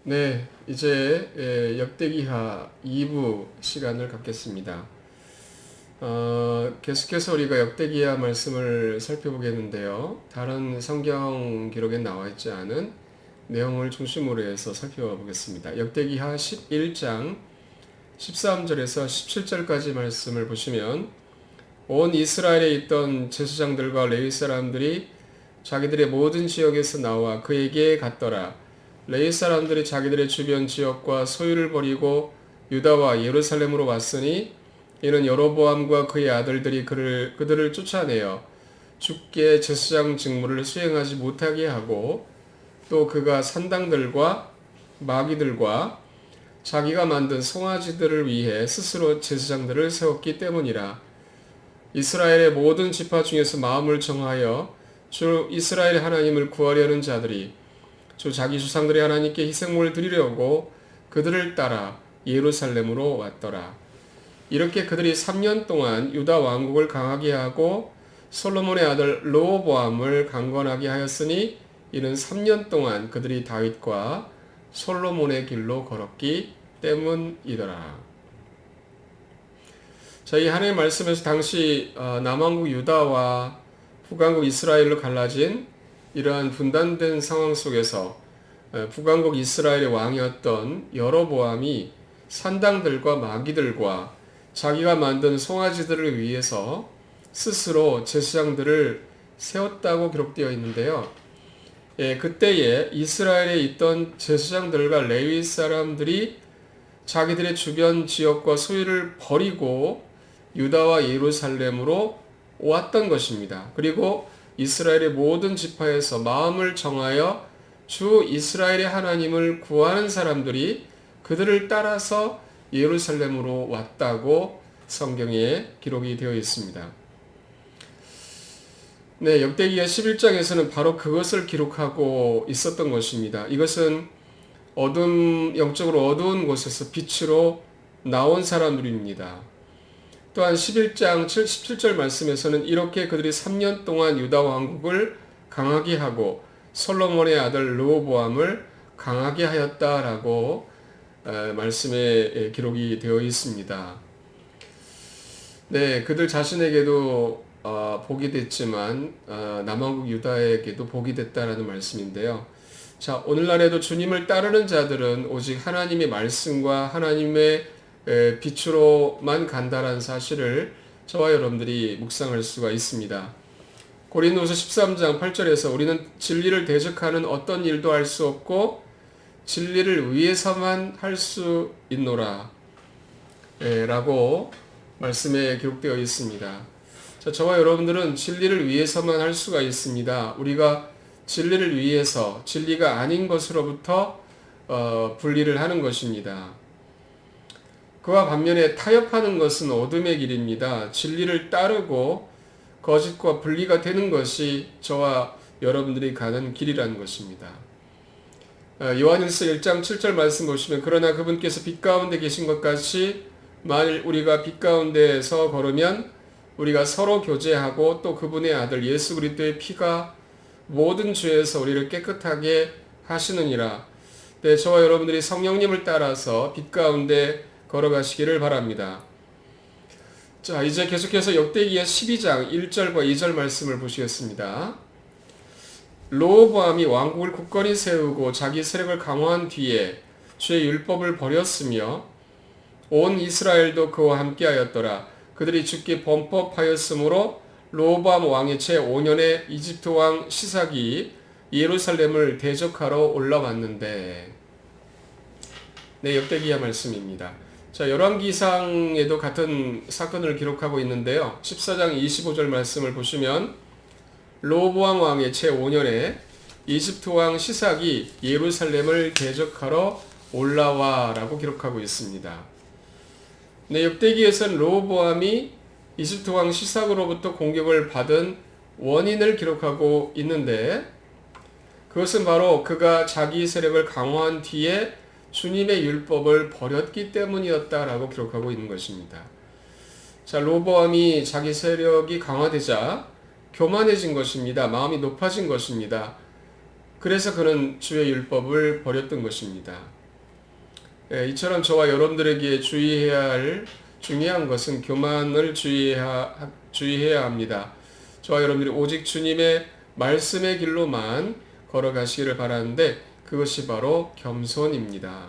네, 이제 역대기하 2부 시간을 갖겠습니다. 계속해서 우리가 역대기하 말씀을 살펴보겠는데요. 다른 성경 기록에 나와 있지 않은 내용을 중심으로 해서 살펴보겠습니다. 역대기하 11장 13절에서 17절까지 말씀을 보시면 온 이스라엘에 있던 제사장들과 레위 사람들이 자기들의 모든 지역에서 나와 그에게 갔더라. 레위 사람들이 자기들의 주변 지역과 소유를 버리고 유다와 예루살렘으로 왔으니 이는 여로보암과 그의 아들들이 그들을 쫓아내어 주께 제사장 직무를 수행하지 못하게 하고 또 그가 산당들과 마귀들과 자기가 만든 송아지들을 위해 스스로 제사장들을 세웠기 때문이라. 이스라엘의 모든 지파 중에서 마음을 정하여 주 이스라엘 하나님을 구하려는 자들이 주 자기 조상들의 하나님께 희생물을 드리려고 그들을 따라 예루살렘으로 왔더라. 이렇게 그들이 3년 동안 유다 왕국을 강하게 하고 솔로몬의 아들 르호보암을 강건하게 하였으니 이는 3년 동안 그들이 다윗과 솔로몬의 길로 걸었기 때문이더라. 이 하나님의 말씀에서 당시 남왕국 유다와 북왕국 이스라엘로 갈라진 이러한 분단된 상황 속에서 북왕국 이스라엘의 왕이었던 여로보암이 산당들과 마귀들과 자기가 만든 송아지들을 위해서 스스로 제사장들을 세웠다고 기록되어 있는데요. 그때에 이스라엘에 있던 제사장들과 레위 사람들이 자기들의 주변 지역과 소유를 버리고 유다와 예루살렘으로 왔던 것입니다. 그리고 이스라엘의 모든 지파에서 마음을 정하여 주 이스라엘의 하나님을 구하는 사람들이 그들을 따라서 예루살렘으로 왔다고 성경에 기록이 되어 있습니다. 네, 역대기하 11장에서는 바로 그것을 기록하고 있었던 것입니다. 이것은 영적으로 어두운 곳에서 빛으로 나온 사람들입니다. 또한 11장 17절 말씀에서는 이렇게 그들이 3년 동안 유다 왕국을 강하게 하고 솔로몬의 아들 르호보암을 강하게 하였다라고 말씀에 기록이 되어 있습니다. 네, 그들 자신에게도 복이 됐지만 남왕국 유다에게도 복이 됐다라는 말씀인데요. 자, 오늘날에도 주님을 따르는 자들은 오직 하나님의 말씀과 하나님의 빛으로만 간다라는 사실을 저와 여러분들이 묵상할 수가 있습니다. 고린도후서 13장 8절에서 우리는 진리를 대적하는 어떤 일도 할 수 없고 진리를 위해서만 할 수 있노라 라고 말씀에 기록되어 있습니다. 자, 저와 여러분들은 진리를 위해서만 할 수가 있습니다. 우리가 진리를 위해서 진리가 아닌 것으로부터 분리를 하는 것입니다. 그와 반면에 타협하는 것은 어둠의 길입니다. 진리를 따르고 거짓과 분리가 되는 것이 저와 여러분들이 가는 길이라는 것입니다. 요한일서 1장 7절 말씀 보시면 그러나 그분께서 빛 가운데 계신 것 같이 만일 우리가 빛 가운데에서 걸으면 우리가 서로 교제하고 또 그분의 아들 예수 그리스도의 피가 모든 죄에서 우리를 깨끗하게 하시느니라. 네, 저와 여러분들이 성령님을 따라서 빛 가운데 걸어가시기를 바랍니다. 자, 이제 계속해서 역대기하 12장 1절과 2절 말씀을 보시겠습니다. 르호보암이 왕국을 굳건히 세우고 자기 세력을 강화한 뒤에 주의 율법을 버렸으며 온 이스라엘도 그와 함께하였더라. 그들이 주께 범법하였으므로 르호보암 왕의 제5년에 이집트 왕 시삭이 예루살렘을 대적하러 올라왔는데, 네, 역대기하 말씀입니다. 자, 열왕기상에도 같은 사건을 기록하고 있는데요. 14장 25절 말씀을 보시면 르호보암 왕의 제5년에 이집트 왕 시삭이 예루살렘을 대적하러 올라와 라고 기록하고 있습니다. 네, 역대기에서는 르호보암이 이집트 왕 시삭으로부터 공격을 받은 원인을 기록하고 있는데 그것은 바로 그가 자기 세력을 강화한 뒤에 주님의 율법을 버렸기 때문이었다라고 기록하고 있는 것입니다. 자, 르호보암이 자기 세력이 강화되자 교만해진 것입니다. 마음이 높아진 것입니다. 그래서 그는 주의 율법을 버렸던 것입니다. 이처럼 저와 여러분들에게 주의해야 할 중요한 것은 교만을 주의해야 합니다. 저와 여러분들이 오직 주님의 말씀의 길로만 걸어가시기를 바라는데 그것이 바로 겸손입니다.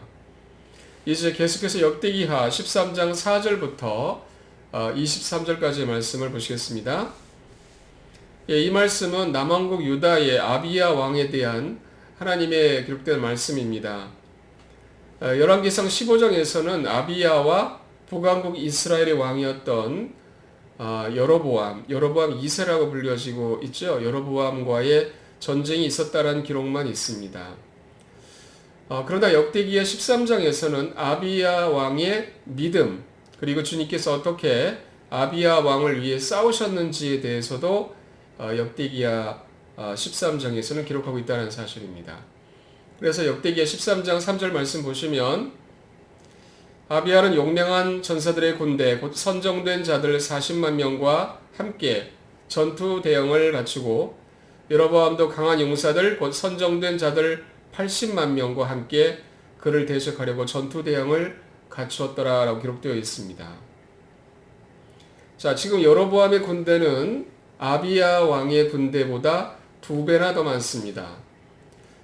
이제 계속해서 역대기하 13장 4절부터 23절까지의 말씀을 보시겠습니다. 이 말씀은 남왕국 유다의 아비야 왕에 대한 하나님의 기록된 말씀입니다. 열왕기상 15장에서는 아비야와 북왕국 이스라엘의 왕이었던 여로보암 2세라고 불려지고 있죠. 여로보암과의 전쟁이 있었다라는 기록만 있습니다. 그러나 역대기의 13장에서는 아비야 왕의 믿음, 그리고 주님께서 어떻게 아비야 왕을 위해 싸우셨는지에 대해서도 역대기야 13장에서는 기록하고 있다는 사실입니다. 그래서 역대기야 13장 3절 말씀 보시면 아비야는 용맹한 전사들의 군대 곧 선정된 자들 40만 명과 함께 전투 대형을 갖추고 여로보암도 강한 용사들 곧 선정된 자들 80만 명과 함께 그를 대적하려고 전투 대형을 갖추었더라라고 기록되어 있습니다. 자, 지금 여로보암의 군대는 아비야 왕의 군대보다 2배나 더 많습니다.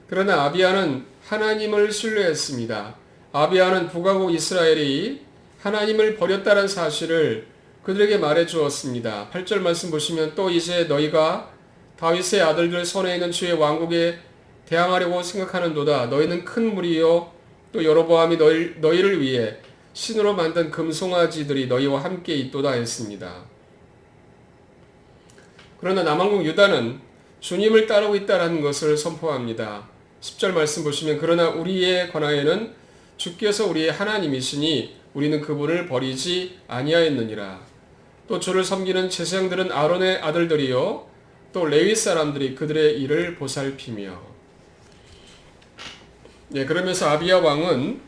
그러나 아비야는 하나님을 신뢰했습니다. 아비야는 북왕국 이스라엘이 하나님을 버렸다는 사실을 그들에게 말해 주었습니다. 8절 말씀 보시면 또 이제 너희가 다윗의 아들들 손에 있는 주의 왕국에 대항하려고 생각하는도다. 너희는 큰 무리요 또 여로보암이 너희를 위해 신으로 만든 금송아지들이 너희와 함께 있도다 했습니다. 그러나 남왕국 유다는 주님을 따르고 있다는 것을 선포합니다. 10절 말씀 보시면 그러나 우리에 관하여는 주께서 우리의 하나님이시니 우리는 그분을 버리지 아니하였느니라. 또 주를 섬기는 제사장들은 아론의 아들들이요 또 레위 사람들이 그들의 일을 보살피며. 그러면서 아비야 왕은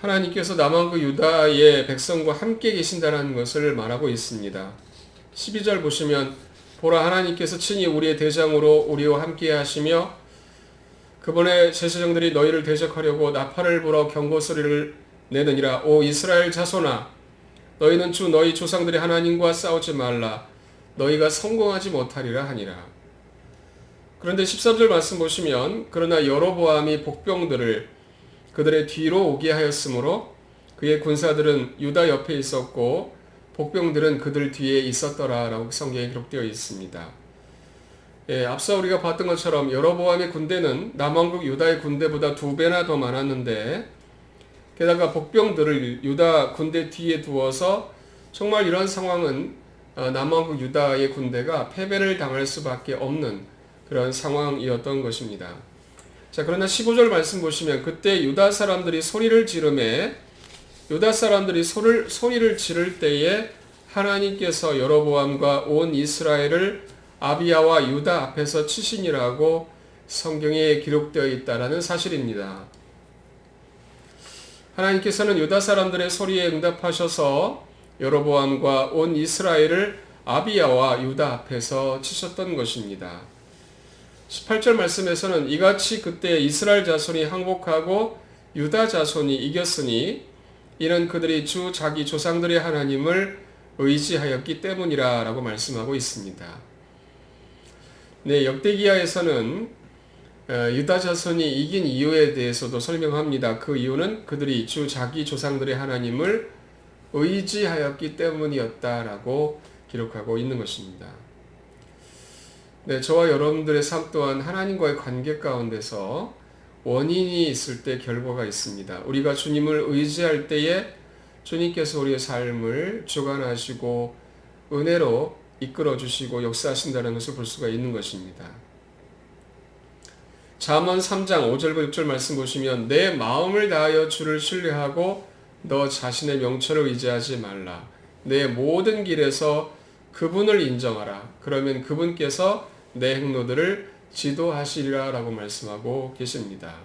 하나님께서 남왕국 유다의 백성과 함께 계신다는 것을 말하고 있습니다. 12절 보시면 보라 하나님께서 친히 우리의 대장으로 우리와 함께 하시며 그분의 제사장들이 너희를 대적하려고 나팔을 불어 경고소리를 내느니라. 오 이스라엘 자손아 너희는 주 너희 조상들의 하나님과 싸우지 말라. 너희가 성공하지 못하리라 하니라. 그런데 13절 말씀 보시면 그러나 여로보암이 복병들을 그들의 뒤로 오게 하였으므로 그의 군사들은 유다 옆에 있었고 복병들은 그들 뒤에 있었더라 라고 성경에 기록되어 있습니다. 앞서 우리가 봤던 것처럼 여로보암의 군대는 남왕국 유다의 군대보다 2배나 더 많았는데 게다가 복병들을 유다 군대 뒤에 두어서 정말 이런 상황은 남왕국 유다의 군대가 패배를 당할 수밖에 없는 그런 상황이었던 것입니다. 자, 그러나 15절 말씀 보시면 그때 유다 사람들이 소리를 지르매 유다 사람들이 소리를 지를 때에 하나님께서 여로보암과 온 이스라엘을 아비야와 유다 앞에서 치시니라고 성경에 기록되어 있다라는 사실입니다. 하나님께서는 유다 사람들의 소리에 응답하셔서 여로보암과 온 이스라엘을 아비야와 유다 앞에서 치셨던 것입니다. 18절 말씀에서는 이같이 그때 이스라엘 자손이 항복하고 유다 자손이 이겼으니 이는 그들이 주 자기 조상들의 하나님을 의지하였기 때문이라 라고 말씀하고 있습니다. 역대기하에서는 유다 자손이 이긴 이유에 대해서도 설명합니다. 그 이유는 그들이 주 자기 조상들의 하나님을 의지하였기 때문이었다라고 기록하고 있는 것입니다. 저와 여러분들의 삶 또한 하나님과의 관계 가운데서 원인이 있을 때 결과가 있습니다. 우리가 주님을 의지할 때에 주님께서 우리의 삶을 주관하시고 은혜로 이끌어 주시고 역사하신다는 것을 볼 수가 있는 것입니다. 잠언 3장 5절과 6절 말씀 보시면 내 마음을 다하여 주를 신뢰하고 너 자신의 명철을 의지하지 말라. 내 모든 길에서 그분을 인정하라. 그러면 그분께서 내 행로들을 지도하시리라 라고 말씀하고 계십니다.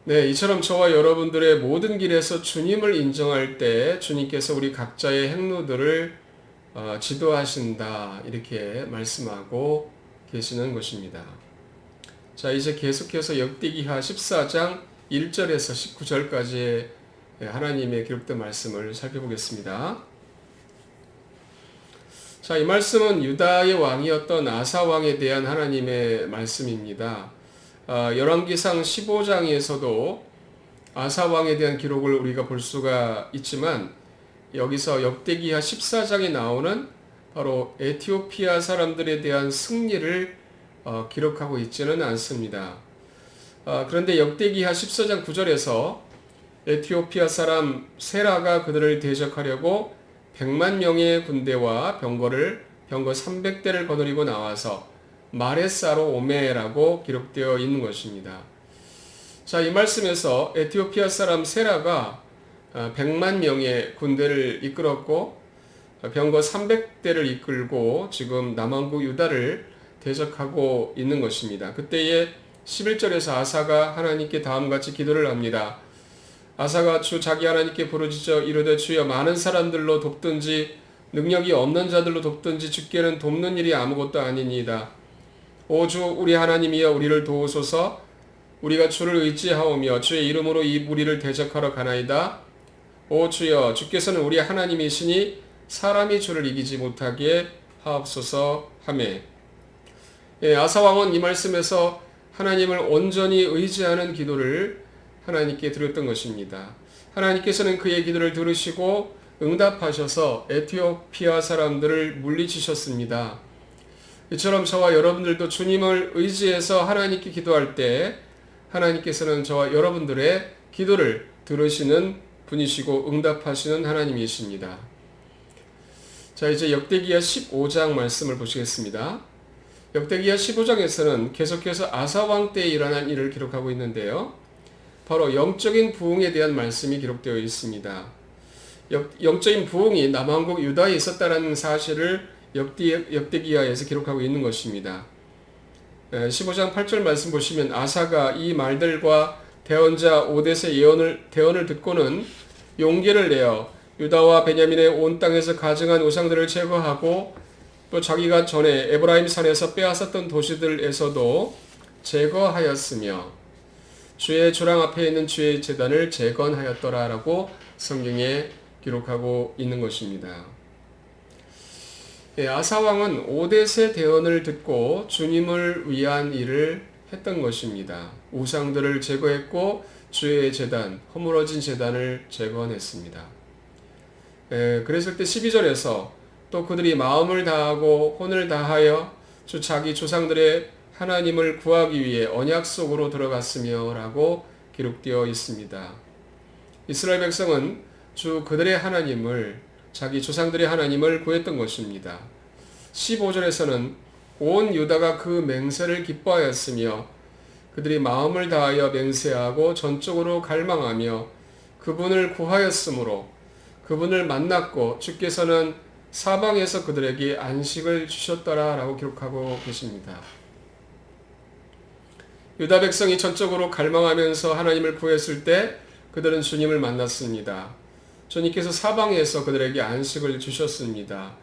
이처럼 저와 여러분들의 모든 길에서 주님을 인정할 때 주님께서 우리 각자의 행로들을 지도하신다 이렇게 말씀하고 계시는 것입니다. 자, 이제 계속해서 역대기하 14장 1절에서 19절까지의 하나님의 기록된 말씀을 살펴보겠습니다. 자, 이 말씀은 유다의 왕이었던 아사 왕에 대한 하나님의 말씀입니다. 열왕기상 15장에서도 아사 왕에 대한 기록을 우리가 볼 수가 있지만 여기서 역대기하 14장에 나오는 바로 에티오피아 사람들에 대한 승리를 기록하고 있지는 않습니다. 그런데 역대기하 14장 9절에서 에티오피아 사람 세라가 그들을 대적하려고 100만 명의 군대와 병거 300대를 거느리고 나와서 마레사로 오메라고 기록되어 있는 것입니다. 자, 이 말씀에서 에티오피아 사람 세라가 100만 명의 군대를 이끌었고 병거 300대를 이끌고 지금 남왕국 유다를 대적하고 있는 것입니다. 그때에 11절에서 아사가 하나님께 다음같이 기도를 합니다. 아사가 주 자기 하나님께 부르짖어 이르되 주여 많은 사람들로 돕든지 능력이 없는 자들로 돕든지 주께는 돕는 일이 아무것도 아니니이다. 오 주 우리 하나님이여 우리를 도우소서. 우리가 주를 의지하오며 주의 이름으로 이 무리를 대적하러 가나이다. 오 주여 주께서는 우리 하나님이시니 사람이 주를 이기지 못하게 하옵소서 하매. 아사 왕은 이 말씀에서 하나님을 온전히 의지하는 기도를 하나님께 드렸던 것입니다. 하나님께서는 그의 기도를 들으시고 응답하셔서 에티오피아 사람들을 물리치셨습니다. 이처럼 저와 여러분들도 주님을 의지해서 하나님께 기도할 때 하나님께서는 저와 여러분들의 기도를 들으시는 분이시고 응답하시는 하나님이십니다. 자, 이제 역대기하 15장 말씀을 보시겠습니다. 역대기하 15장에서는 계속해서 아사 왕 때에 일어난 일을 기록하고 있는데요. 바로 영적인 부흥에 대한 말씀이 기록되어 있습니다. 영적인 부흥이 남왕국 유다에 있었다는 사실을 역대기하에서 기록하고 있는 것입니다. 15장 8절 말씀 보시면 아사가 이 말들과 대언자 오뎃의 대언을 듣고는 용기를 내어 유다와 베냐민의 온 땅에서 가증한 우상들을 제거하고 또 자기가 전에 에브라임 산에서 빼앗았던 도시들에서도 제거하였으며 주의 조랑 앞에 있는 주의 제단을 재건하였더라라고 성경에 기록하고 있는 것입니다. 아사 왕은 오뎃의 대언을 듣고 주님을 위한 일을 했던 것입니다. 우상들을 제거했고 주의 제단, 허물어진 제단을 재건했습니다. 그랬을 때 12절에서 또 그들이 마음을 다하고 혼을 다하여 자기 조상들의 하나님을 구하기 위해 언약 속으로 들어갔으며 라고 기록되어 있습니다. 이스라엘 백성은 그들의 하나님을 자기 조상들의 하나님을 구했던 것입니다. 15절에서는 온 유다가 그 맹세를 기뻐하였으며 그들이 마음을 다하여 맹세하고 전적으로 갈망하며 그분을 구하였으므로 그분을 만났고 주께서는 사방에서 그들에게 안식을 주셨더라 라고 기록하고 계십니다. 유다 백성이 전적으로 갈망하면서 하나님을 구했을 때 그들은 주님을 만났습니다. 주님께서 사방에서 그들에게 안식을 주셨습니다.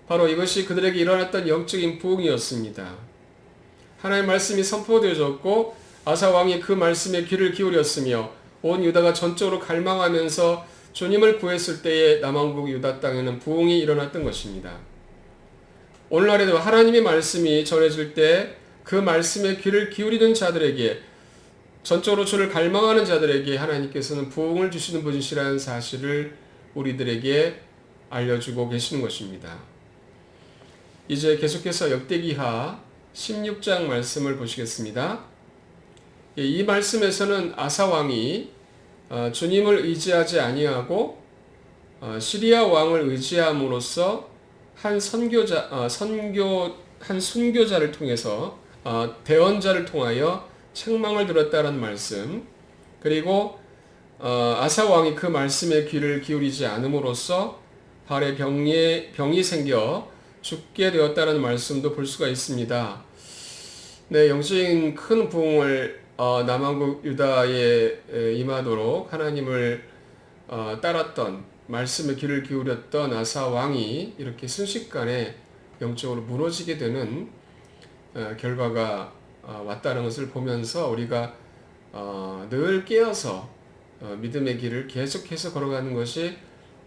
바로 이것이 그들에게 일어났던 영적인 부흥이었습니다. 하나님의 말씀이 선포되어졌고 아사 왕이 그 말씀에 귀를 기울였으며 온 유다가 전적으로 갈망하면서 주님을 구했을 때에 남왕국 유다 땅에는 부흥이 일어났던 것입니다. 오늘날에도 하나님의 말씀이 전해질 때 그 말씀에 귀를 기울이는 자들에게 전적으로 주를 갈망하는 자들에게 하나님께서는 부흥을 주시는 분이시라는 사실을 우리들에게 알려주고 계시는 것입니다. 이제 계속해서 역대기하 16장 말씀을 보시겠습니다. 이 말씀에서는 아사 왕이 주님을 의지하지 아니하고 시리아 왕을 의지함으로써 한 순교자를 통해서 대언자를 통하여 책망을 들었다는 말씀, 그리고 아사 왕이 그 말씀에 귀를 기울이지 않음으로써 발에 병이 생겨 죽게 되었다는 말씀도 볼 수가 있습니다. 네, 영적인 큰 부흥을 남왕국 유다에 임하도록 하나님을 따랐던 말씀에 귀를 기울였던 아사 왕이 이렇게 순식간에 영적으로 무너지게 되는 결과가 왔다는 것을 보면서 우리가 늘 깨어서 믿음의 길을 계속해서 걸어가는 것이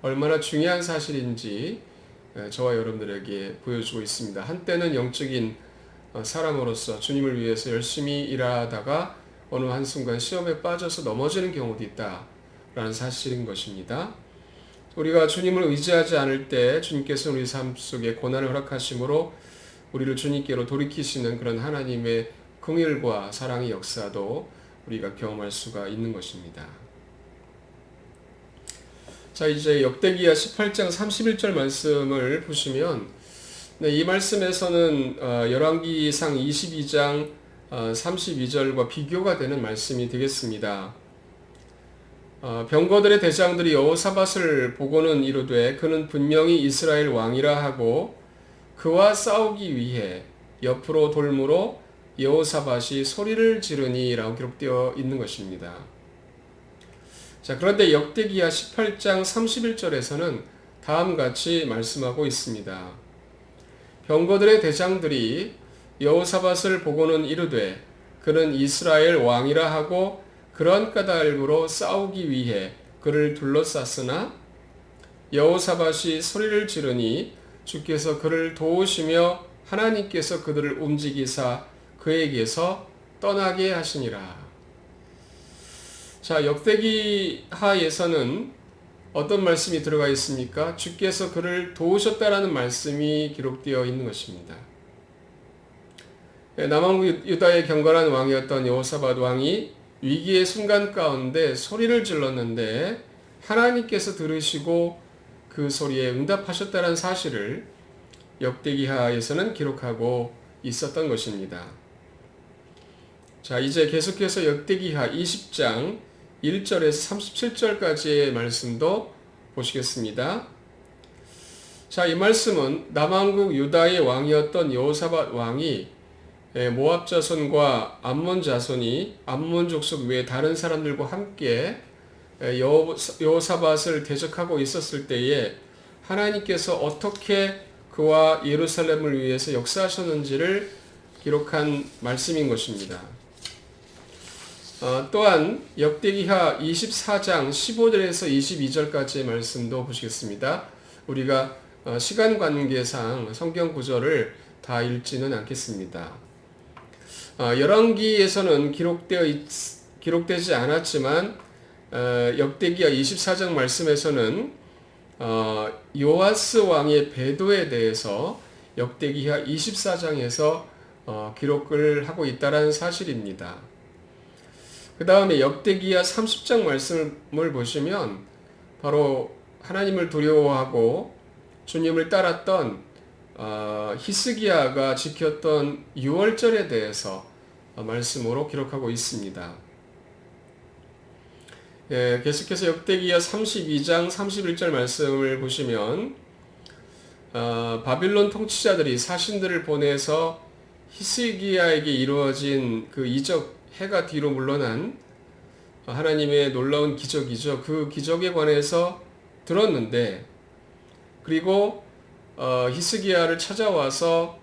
얼마나 중요한 사실인지 저와 여러분들에게 보여주고 있습니다. 한때는 영적인 사람으로서 주님을 위해서 열심히 일하다가 어느 한순간 시험에 빠져서 넘어지는 경우도 있다라는 사실인 것입니다. 우리가 주님을 의지하지 않을 때 주님께서는 우리 삶 속에 고난을 허락하심으로 우리를 주님께로 돌이키시는 그런 하나님의 긍휼과 사랑의 역사도 우리가 경험할 수가 있는 것입니다. 자, 이제 역대기야 18장 31절 말씀을 보시면 이 말씀에서는 열왕기상 22장 32절과 비교가 되는 말씀이 되겠습니다. 병거들의 대장들이 여호사밧을 보고는 이르되 그는 분명히 이스라엘 왕이라 하고 그와 싸우기 위해 옆으로 돌므로 여호사밧이 소리를 지르니 라고 기록되어 있는 것입니다. 자, 그런데 역대기야 18장 31절에서는 다음같이 말씀하고 있습니다. 병거들의 대장들이 여호사밧을 보고는 이르되 그는 이스라엘 왕이라 하고 그런 까닭으로 싸우기 위해 그를 둘러쌌으나 여호사밧이 소리를 지르니 주께서 그를 도우시며 하나님께서 그들을 움직이사 그에게서 떠나게 하시니라. 자, 역대기하에서는 어떤 말씀이 들어가 있습니까? 주께서 그를 도우셨다라는 말씀이 기록되어 있는 것입니다. 남왕국 유다의 경건한 왕이었던 여호사밧 왕이 위기의 순간 가운데 소리를 질렀는데 하나님께서 들으시고 그 소리에 응답하셨다는 사실을 역대기하에서는 기록하고 있었던 것입니다. 자, 이제 계속해서 역대기하 20장 1절에서 37절까지의 말씀도 보시겠습니다. 자, 이 말씀은 남왕국 유다의 왕이었던 여호사밧 왕이 모압 자손과 암몬 자손이 암몬 족속 외에 다른 사람들과 함께 여호사밧을 대적하고 있었을 때에 하나님께서 어떻게 그와 예루살렘을 위해서 역사하셨는지를 기록한 말씀인 것입니다. 또한 역대기하 24장 15절에서 22절까지의 말씀도 보시겠습니다. 우리가 시간 관계상 성경 구절을 다 읽지는 않겠습니다. 열왕기에서는 기록되지 않았지만 역대기하 24장 말씀에서는 요아스 왕의 배도에 대해서 역대기하 24장에서 기록을 하고 있다는 사실입니다. 그 다음에 역대기하 30장 말씀을 보시면 바로 하나님을 두려워하고 주님을 따랐던 히스기야가 지켰던 유월절에 대해서 말씀으로 기록하고 있습니다. 계속해서 역대기야 32장 31절 말씀을 보시면 바빌론 통치자들이 사신들을 보내서 히스기야에게 이루어진 그 이적 해가 뒤로 물러난 하나님의 놀라운 기적이죠. 그 기적에 관해서 들었는데 그리고 히스기야를 찾아와서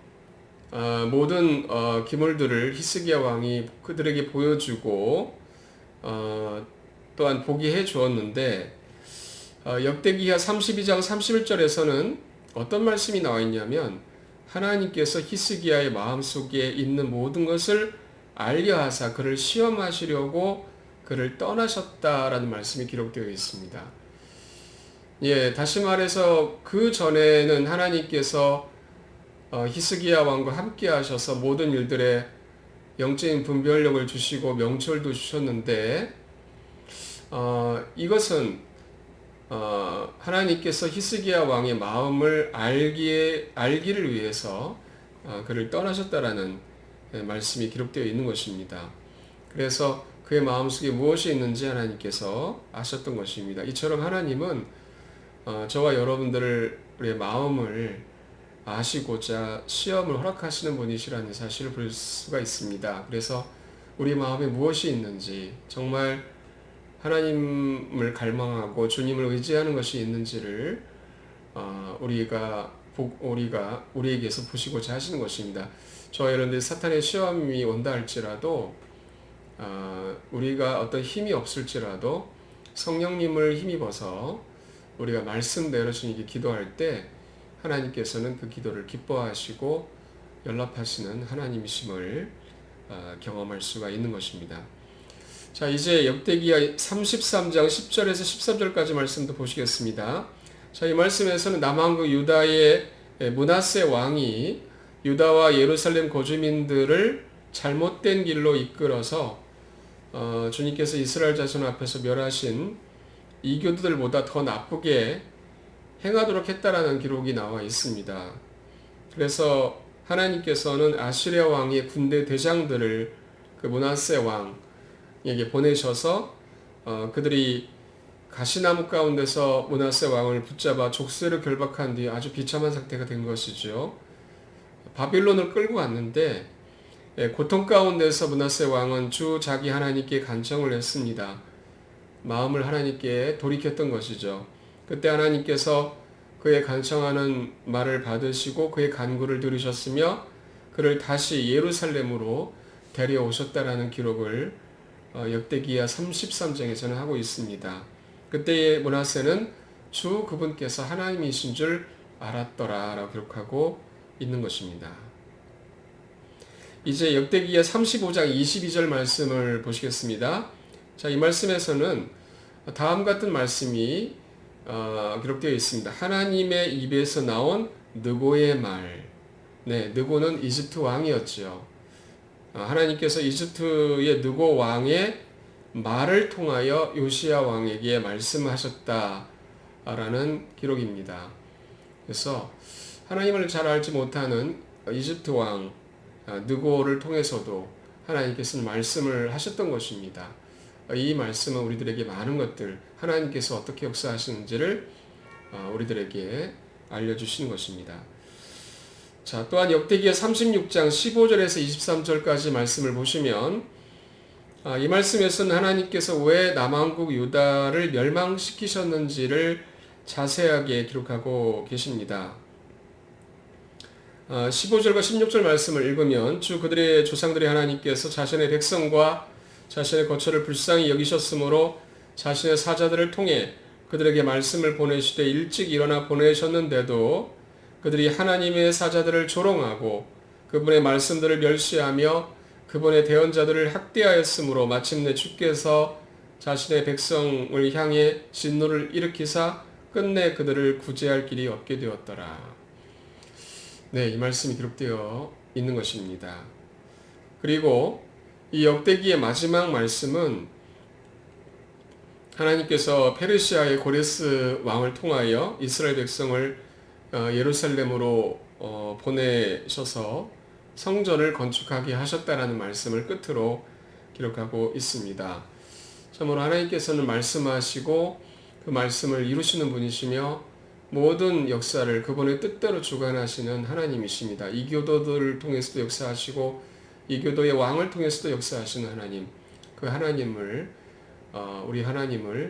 모든 기물들을 히스기야 왕이 그들에게 보여주고 또한 보게 해 주었는데 역대기하 32장 31절에서는 어떤 말씀이 나와 있냐면 하나님께서 히스기야의 마음속에 있는 모든 것을 알려하사 그를 시험하시려고 그를 떠나셨다라는 말씀이 기록되어 있습니다. 다시 말해서 그 전에는 하나님께서 히스기야 왕과 함께 하셔서 모든 일들에 영적인 분별력을 주시고 명철도 주셨는데 이것은 하나님께서 히스기야 왕의 마음을 알기를 위해서 그를 떠나셨다라는 말씀이 기록되어 있는 것입니다. 그래서 그의 마음속에 무엇이 있는지 하나님께서 아셨던 것입니다. 이처럼 하나님은 저와 여러분들의 마음을 아시고자 시험을 허락하시는 분이시라는 사실을 볼 수가 있습니다. 그래서 우리 마음에 무엇이 있는지 정말 하나님을 갈망하고 주님을 의지하는 것이 우리가 우리에게서 보시고자 하시는 것입니다. 저와 여러분들이 사탄의 시험이 온다 할지라도 우리가 어떤 힘이 없을지라도 성령님을 힘입어서 우리가 말씀대로 주님께 기도할 때 하나님께서는 그 기도를 기뻐하시고 연락하시는 하나님이심을 경험할 수가 있는 것입니다. 자, 이제 역대기야 33장 10절에서 13절까지 말씀도 보시겠습니다. 자, 이 말씀에서는 남왕국 유다의 므낫세 왕이 유다와 예루살렘 거주민들을 잘못된 길로 이끌어서 주님께서 이스라엘 자손 앞에서 멸하신 이교도들보다 더 나쁘게 행하도록 했다라는 기록이 나와 있습니다. 그래서 하나님께서는 아시리아 왕의 군대 대장들을 그 므낫세 왕에게 보내셔서 그들이 가시나무 가운데서 므낫세 왕을 붙잡아 족쇄로 결박한 뒤 아주 비참한 상태가 된 것이죠. 바빌론을 끌고 갔는데 고통 가운데서 므낫세 왕은 주 자기 하나님께 간청을 했습니다. 마음을 하나님께 돌이켰던 것이죠. 그때 하나님께서 그의 간청하는 말을 받으시고 그의 간구를 들으셨으며 그를 다시 예루살렘으로 데려오셨다라는 기록을 역대기야 33장에서는 하고 있습니다. 그때의 므낫세는 주 그분께서 하나님이신 줄 알았더라 라고 기록하고 있는 것입니다. 이제 역대기야 35장 22절 말씀을 보시겠습니다. 자, 이 말씀에서는 다음 같은 말씀이 기록되어 있습니다. 하나님의 입에서 나온 느고의 말. 네, 느고는 이집트 왕이었죠. 하나님께서 이집트의 느고 왕의 말을 통하여 요시야 왕에게 말씀하셨다라는 기록입니다. 그래서 하나님을 잘 알지 못하는 이집트 왕 느고를 통해서도 하나님께서는 말씀을 하셨던 것입니다. 이 말씀은 우리들에게 많은 것들, 하나님께서 어떻게 역사하시는지를 우리들에게 알려주시는 것입니다. 자, 또한 역대기야 36장 15절에서 23절까지 말씀을 보시면 이 말씀에서는 하나님께서 왜 남왕국 유다를 멸망시키셨는지를 자세하게 기록하고 계십니다. 15절과 16절 말씀을 읽으면 주 그들의 조상들의 하나님께서 자신의 백성과 자신의 거처를 불쌍히 여기셨으므로 자신의 사자들을 통해 그들에게 말씀을 보내시되 일찍 일어나 보내셨는데도 그들이 하나님의 사자들을 조롱하고 그분의 말씀들을 멸시하며 그분의 대언자들을 학대하였으므로 마침내 주께서 자신의 백성을 향해 진노를 일으키사 끝내 그들을 구제할 길이 없게 되었더라. 네, 이 말씀이 기록되어 있는 것입니다. 그리고 이 역대기의 마지막 말씀은 하나님께서 페르시아의 고레스 왕을 통하여 이스라엘 백성을 예루살렘으로 보내셔서 성전을 건축하게 하셨다라는 말씀을 끝으로 기록하고 있습니다. 참으로 하나님께서는 말씀하시고 그 말씀을 이루시는 분이시며 모든 역사를 그분의 뜻대로 주관하시는 하나님이십니다. 이교도들을 통해서도 역사하시고 이교도의 왕을 통해서도 역사하시는 하나님, 그 하나님을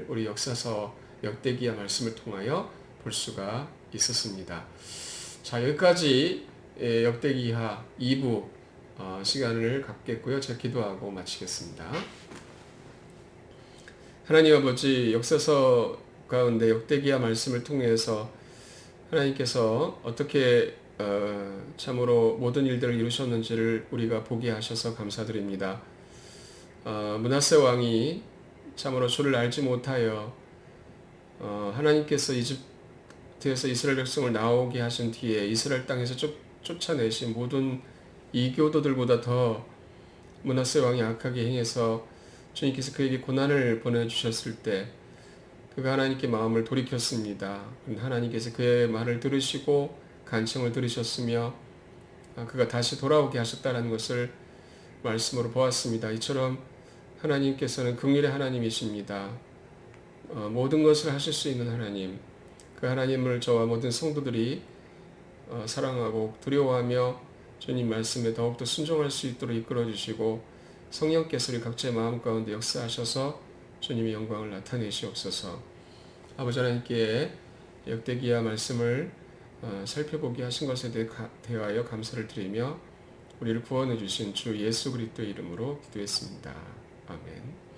우리 역사서 역대기야 말씀을 통하여 볼 수가 있었습니다. 자, 여기까지 역대기하 2부 시간을 갖겠고요. 제가 기도하고 마치겠습니다. 하나님 아버지, 역사서 가운데 역대기야 말씀을 통해서 하나님께서 어떻게 참으로 모든 일들을 이루셨는지를 우리가 보게 하셔서 감사드립니다. 므낫세 왕이 참으로 주를 알지 못하여 하나님께서 이집트에서 이스라엘 백성을 나오게 하신 뒤에 이스라엘 땅에서 쫓아내신 모든 이교도들보다 더 므낫세 왕이 악하게 행해서 주님께서 그에게 고난을 보내주셨을 때 그가 하나님께 마음을 돌이켰습니다. 하나님께서 그의 말을 들으시고 간청을 들으셨으며 그가 다시 돌아오게 하셨다는 것을 말씀으로 보았습니다. 이처럼 하나님께서는 긍휼의 하나님이십니다. 모든 것을 하실 수 있는 하나님, 그 하나님을 저와 모든 성도들이 사랑하고 두려워하며 주님 말씀에 더욱더 순종할 수 있도록 이끌어주시고 성령께서 우리 각자의 마음 가운데 역사하셔서 주님의 영광을 나타내시옵소서. 아버지 하나님께 역대기야 말씀을 살펴보게 하신 것에 대하여 감사를 드리며 우리를 구원해 주신 주 예수 그리스도의 이름으로 기도했습니다. 아멘.